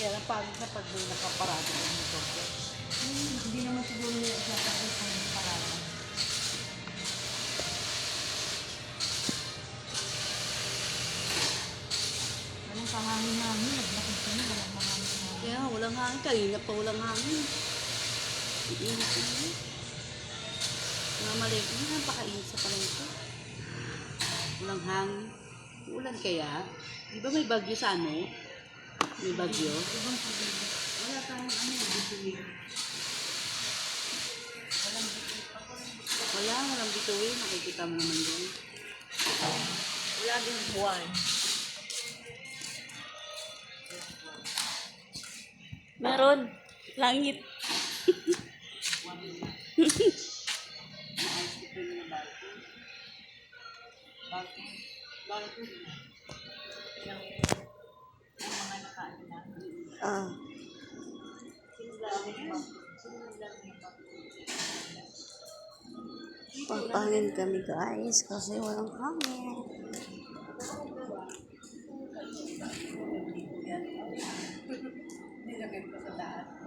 Yan ang pangit na pag may nakaparado ng motor ko. Hindi naman siguro yung isasakit kung hindi parada. Walang kahangin-hangin. Naglakad kami, walang mahangin-hangin. Kaya walang hangin. Kanina pa walang hangin. Iinit na yun. Mamalay ko, napakainit sa palengke. Walang hangin. Ulan kaya? Di ba may bagyo sa ano? May bagyo? Ibang pagod. Wala tayong bituin. Walang bituin. Nakikita mo naman doon. Wala din buwan. Meron. Langit. Ah. Papangin kami guys kasi walang hangin. Nilagay ko sa daan.